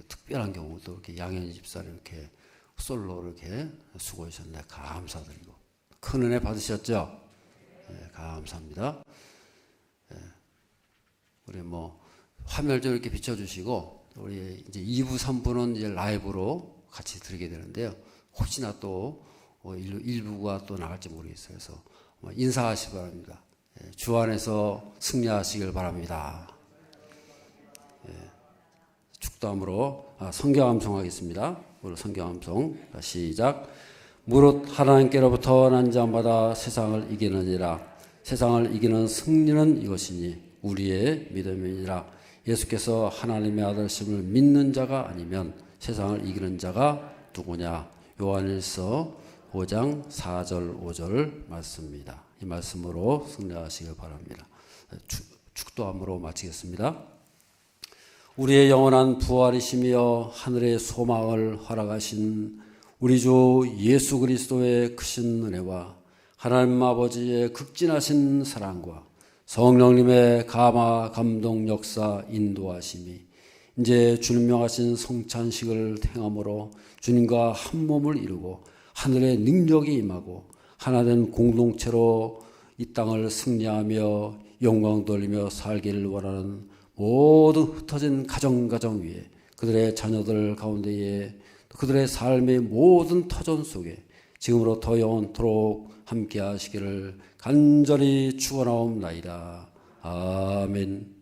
특별한 경우 또 이렇게 양현 집사를 이렇게 솔로 이렇게 수고해 주셨네. 감사드리고 큰 은혜 받으셨죠? 네, 감사합니다. 우리 화면을 이렇게 비춰주시고 우리 이제 2부, 3부는 이제 라이브로 같이 드리게 되는데요. 혹시나 또 일부가 또 나갈지 모르겠어요. 그래서 인사하시기 바랍니다. 주 안에서 승리하시길 바랍니다. 축도함으로 성경 암송하겠습니다. 오늘 성경 암송 시작. 무릇 하나님께로부터 난 자마다 세상을 이기느니라. 세상을 이기는 승리는 이것이니 우리의 믿음이니라. 예수께서 하나님의 아들심을 믿는 자가 아니면 세상을 이기는 자가 누구냐. 요한일서 5장 4절 5절 말씀입니다. 이 말씀으로 승리하시길 바랍니다. 축도함으로 마치겠습니다. 우리의 영원한 부활이시며 하늘의 소망을 허락하신 우리 주 예수 그리스도의 크신 은혜와 하나님 아버지의 극진하신 사랑과 성령님의 감화 감동 역사 인도하심이 이제 주님 명하신 성찬식을 행함으로 주님과 한 몸을 이루고 하늘의 능력이 임하고 하나된 공동체로 이 땅을 승리하며 영광 돌리며 살기를 원하는 모든 흩어진 가정 위에 그들의 자녀들 가운데에 그들의 삶의 모든 터전 속에 지금으로부터 영원토록 함께 하시기를 간절히 축원하옵나이다. 아멘.